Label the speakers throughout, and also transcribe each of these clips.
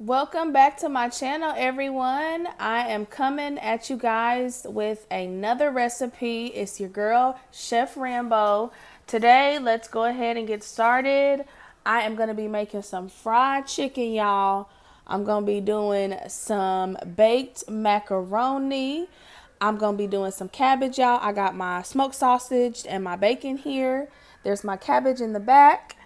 Speaker 1: Welcome back to my channel, everyone. I am coming at you guys with another recipe. It's your girl, Chef Rambo. Today, let's go ahead and get started. I am going to be making some fried chicken, y'all. I'm going to be doing some baked macaroni. I'm going to be doing some cabbage, y'all. I got my smoked sausage and my bacon here. There's my cabbage in the back.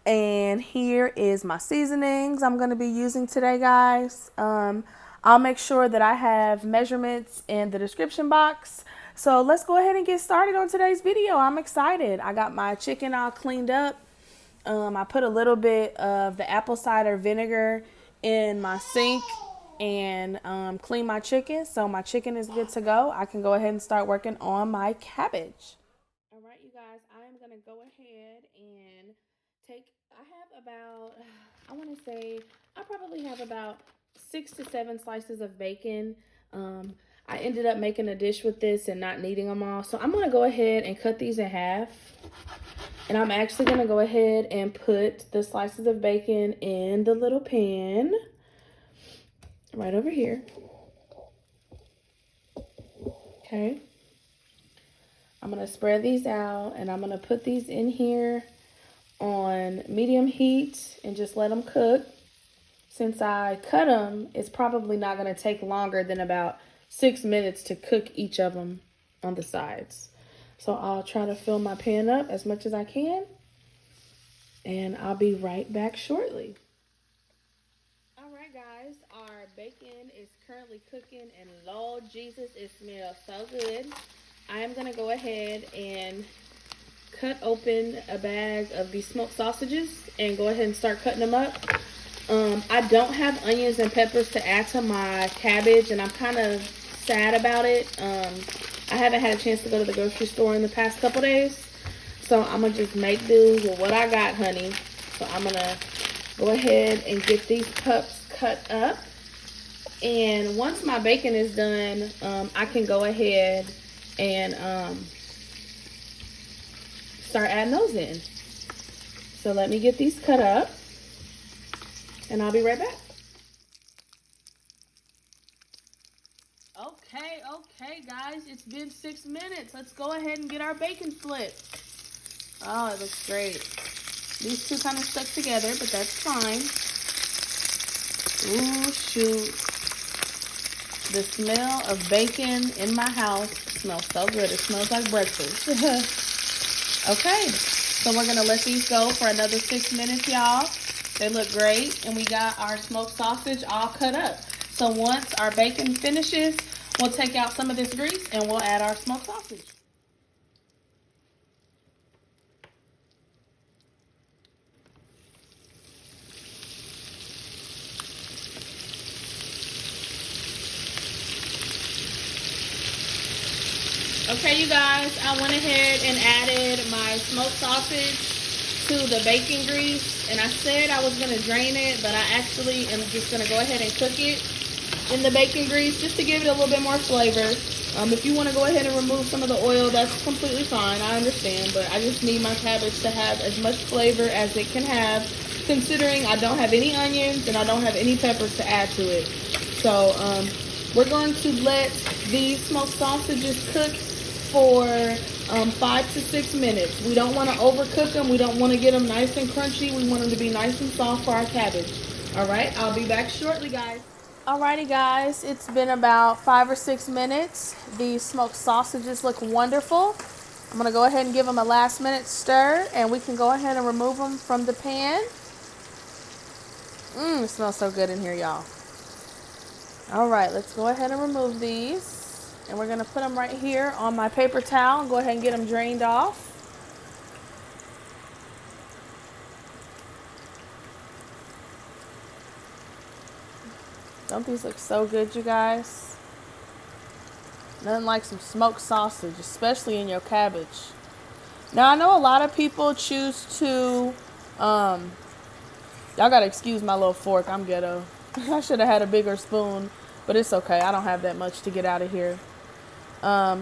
Speaker 1: And here is my seasonings I'm going to be using today, guys. I'll make sure that I have measurements in the description box. So let's go ahead and get started on today's video. I'm excited. I got my chicken all cleaned up. I put a little bit of the apple cider vinegar in my sink and clean my chicken. So my chicken is good to go. I can go ahead and start working on my cabbage. All right, you guys, I am going to go ahead and I probably have about 6 to 7 slices of bacon. I ended up making a dish with this and not needing them all. So I'm going to go ahead and cut these in half. And I'm actually going to go ahead and put the slices of bacon in the little pan right over here. Okay. I'm going to spread these out and I'm going to put these in here on medium heat and just let them cook. Since I cut them, it's probably not going to take longer than about 6 minutes to cook each of them on the sides. So I'll try to fill my pan up as much as I can, and I'll be right back shortly. All right, guys, our bacon is currently cooking, and Lord Jesus, it smells so good. I am going to go ahead and cut open a bag of these smoked sausages and go ahead and start cutting them up. I don't have onions and peppers to add to my cabbage, and I'm kind of sad about it. I haven't had a chance to go to the grocery store in the past couple days, so I'm going to just make do with what I got, honey. So I'm going to go ahead and get these pups cut up, and once my bacon is done, I can go ahead and start adding those in. So let me get these cut up and I'll be right back. Okay, guys, it's been 6 minutes. Let's go ahead and get our bacon flipped. Oh, it looks great. These two kind of stuck together, but that's fine. Ooh, shoot. The smell of bacon in my house smells so good. It smells like breakfast. Okay, so we're going to let these go for another 6 minutes, y'all. They look great, and we got our smoked sausage all cut up. So once our bacon finishes, we'll take out some of this grease, and we'll add our smoked sausage. Okay, you guys, I went ahead and added my smoked sausage to the bacon grease, and I said I was going to drain it, but I actually am just going to go ahead and cook it in the bacon grease just to give it a little bit more flavor. If you want to go ahead and remove some of the oil, that's completely fine. I understand, but I just need my cabbage to have as much flavor as it can have, considering I don't have any onions and I don't have any peppers to add to it. So we're going to let these smoked sausages cook for 5 to 6 minutes. We don't want to overcook them. We don't want to get them nice and crunchy. We want them to be nice and soft for our cabbage. All right, I'll be back shortly, guys. Alrighty, guys, it's been about 5 or 6 minutes. These smoked sausages look wonderful. I'm going to go ahead and give them a last minute stir, and we can go ahead and remove them from the pan. It smells so good in here, y'all. All right, let's go ahead and remove these. And we're going to put them right here on my paper towel and go ahead and get them drained off. Don't these look so good, you guys? Nothing like some smoked sausage, especially in your cabbage. Now, I know a lot of people choose to, y'all got to excuse my little fork. I'm ghetto. I should have had a bigger spoon, but it's okay. I don't have that much to get out of here. I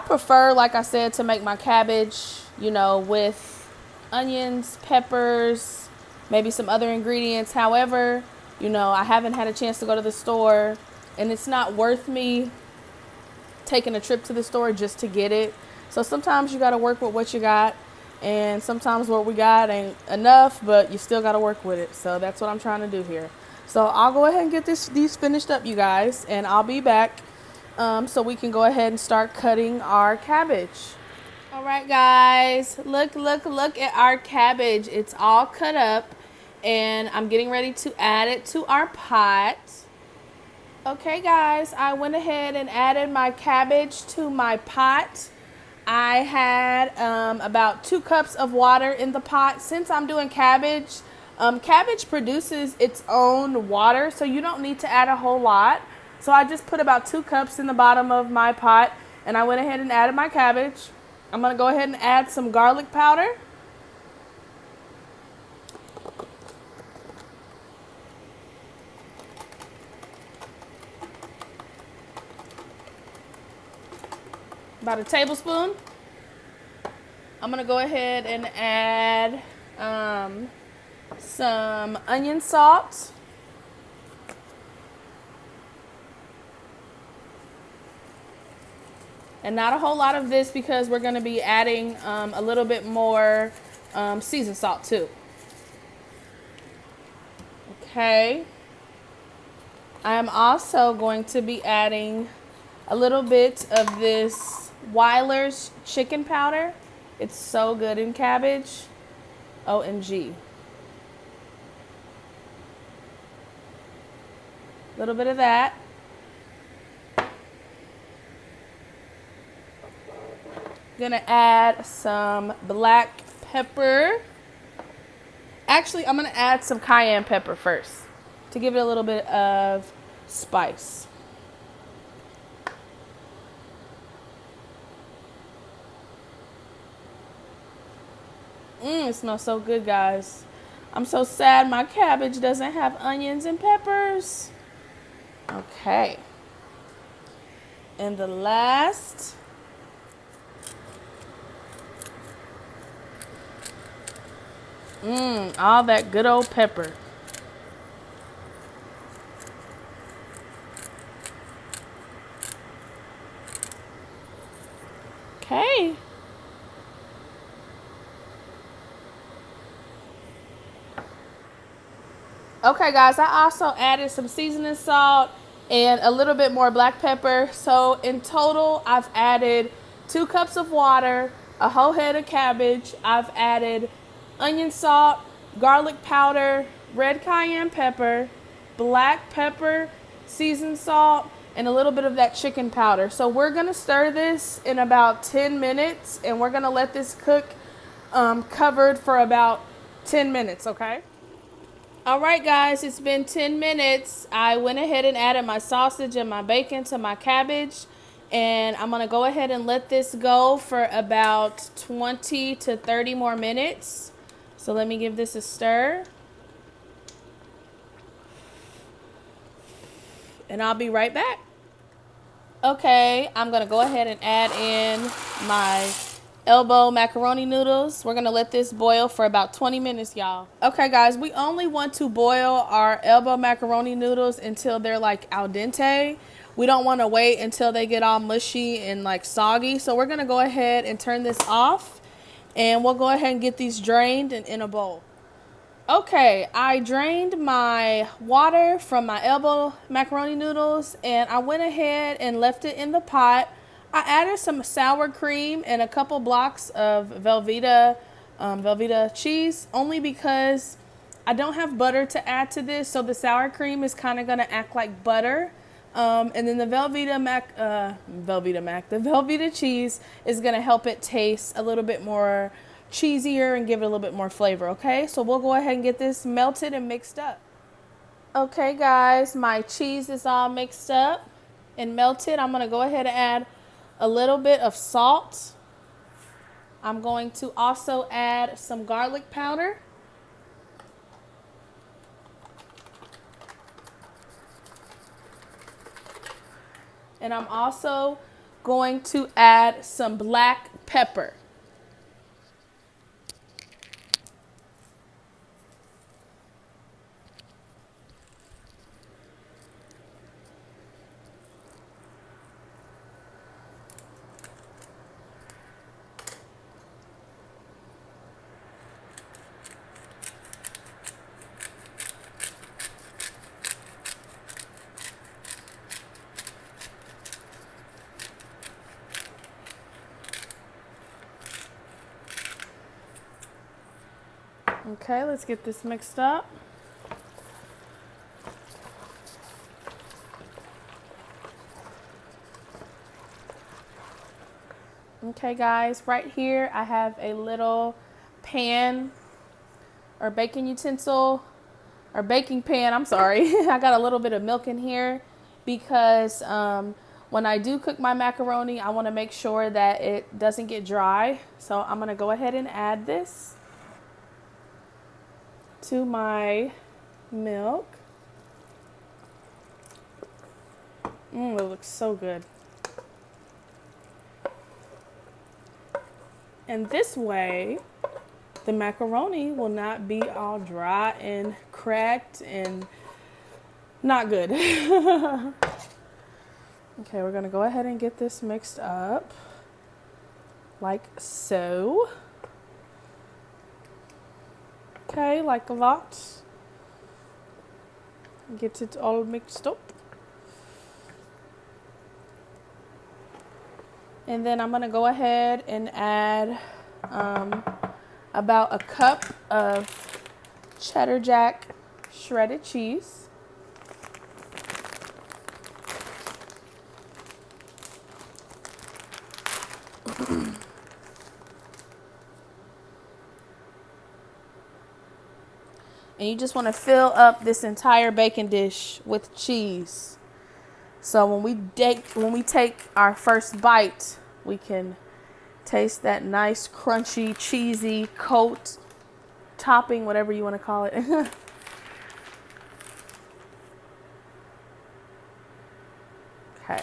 Speaker 1: prefer, like I said, to make my cabbage, with onions, peppers, maybe some other ingredients. However, you know, I haven't had a chance to go to the store, and it's not worth me taking a trip to the store just to get it. So sometimes you got to work with what you got, and sometimes what we got ain't enough, but you still got to work with it. So that's what I'm trying to do here. So I'll go ahead and get these finished up, you guys, and I'll be back so we can go ahead and start cutting our cabbage. All right, guys, look at our cabbage. It's all cut up, and I'm getting ready to add it to our pot. Okay, guys, I went ahead and added my cabbage to my pot. I had about 2 cups of water in the pot. Since I'm doing cabbage, cabbage produces its own water, so you don't need to add a whole lot. So I just put about 2 cups in the bottom of my pot, and I went ahead and added my cabbage. I'm going to go ahead and add some garlic powder. About a tablespoon. I'm going to go ahead and add some onion salt. And not a whole lot of this because we're going to be adding a little bit more seasoned salt too. Okay. I am also going to be adding a little bit of this Weiler's chicken powder. It's so good in cabbage. OMG. A little bit of that. Gonna add some black pepper. Actually, I'm gonna add some cayenne pepper first to give it a little bit of spice. It smells so good, guys. I'm so sad my cabbage doesn't have onions and peppers. Okay. And the last, all that good old pepper. Okay. Okay, guys, I also added some seasoning salt and a little bit more black pepper. So in total, I've added 2 cups of water, a whole head of cabbage. I've added onion salt, garlic powder, red cayenne pepper, black pepper, seasoned salt, and a little bit of that chicken powder. So we're going to stir this in about 10 minutes, and we're going to let this cook covered for about 10 minutes, okay? All right, guys, it's been 10 minutes. I went ahead and added my sausage and my bacon to my cabbage, and I'm going to go ahead and let this go for about 20 to 30 more minutes. So let me give this a stir. And I'll be right back. Okay, I'm going to go ahead and add in my elbow macaroni noodles. We're going to let this boil for about 20 minutes, y'all. Okay, guys, we only want to boil our elbow macaroni noodles until they're like al dente. We don't want to wait until they get all mushy and like soggy. So we're going to go ahead and turn this off, and we'll go ahead and get these drained and in a bowl. Okay, I drained my water from my elbow macaroni noodles, and I went ahead and left it in the pot. I added some sour cream and a couple blocks of velvetta cheese, only because I don't have butter to add to this, so the sour cream is kind of going to act like butter. And then the velvetta cheese is going to help it taste a little bit more cheesier and give it a little bit more flavor. Okay, so we'll go ahead and get this melted and mixed up. Okay, guys, my cheese is all mixed up and melted. I'm going to go ahead and add a little bit of salt. I'm going to also add some garlic powder. And I'm also going to add some black pepper. Okay, let's get this mixed up. Okay guys, right here I have a little pan or baking utensil or baking pan, I'm sorry. I got a little bit of milk in here because when I do cook my macaroni, I want to make sure that it doesn't get dry. So I'm going to go ahead and add this to my milk. It looks so good. And this way, the macaroni will not be all dry and cracked and not good. Okay, we're gonna go ahead and get this mixed up like so. Okay, like a lot. Get it all mixed up. And then I'm gonna go ahead and add about a cup of cheddar jack shredded cheese. And you just want to fill up this entire baking dish with cheese. So when we take our first bite, we can taste that nice, crunchy, cheesy coat, topping, whatever you want to call it. Okay,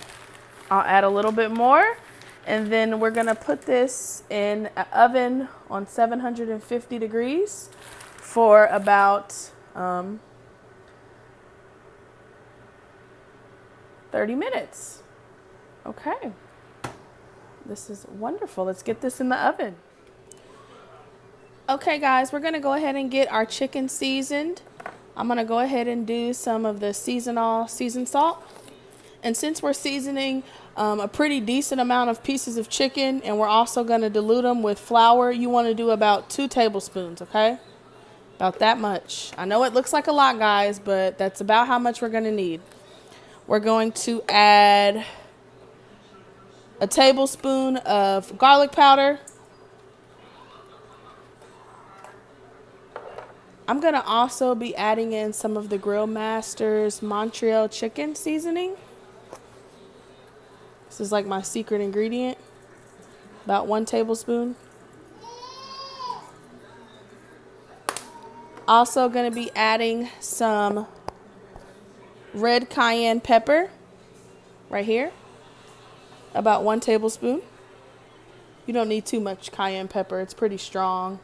Speaker 1: I'll add a little bit more, and then we're gonna put this in an oven on 750 degrees for about 30 minutes. Okay, this is wonderful. Let's get this in the oven. Okay guys, we're gonna go ahead and get our chicken seasoned. I'm gonna go ahead and do some of the seasoned salt. And since we're seasoning a pretty decent amount of pieces of chicken, and we're also gonna dilute them with flour, you wanna do about 2 tablespoons, okay? About that much. I know it looks like a lot, guys, but that's about how much we're gonna need. We're going to add a tablespoon of garlic powder. I'm going to also be adding in some of the Grill Mates Montreal chicken seasoning. This is like my secret ingredient. About 1 tablespoon. Also going to be adding some red cayenne pepper right here. About 1 tablespoon. You don't need too much cayenne pepper. It's pretty strong.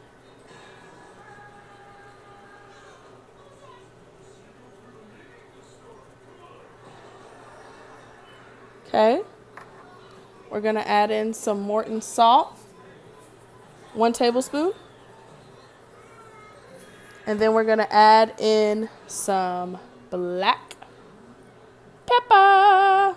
Speaker 1: Okay. We're going to add in some Morton salt. 1 tablespoon. And then we're going to add in some black pepper.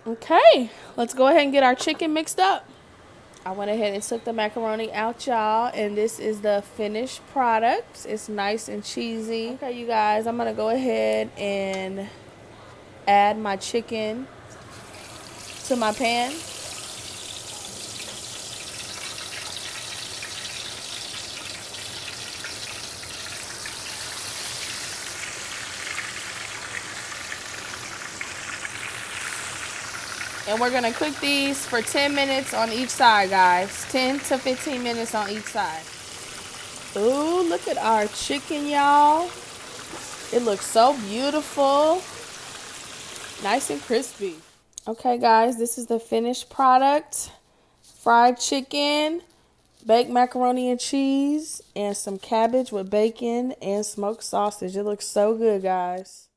Speaker 1: Okay, let's go ahead and get our chicken mixed up. I went ahead and took the macaroni out, y'all, and this is the finished product. It's nice and cheesy. Okay, you guys, I'm going to go ahead and add my chicken to my pan. And we're going to cook these for 10 minutes on each side, guys. 10 to 15 minutes on each side. Ooh, look at our chicken, y'all. It looks so beautiful. Nice and crispy. Okay, guys, this is the finished product. Fried chicken baked macaroni and cheese and some cabbage with bacon and smoked sausage. It looks so good, guys.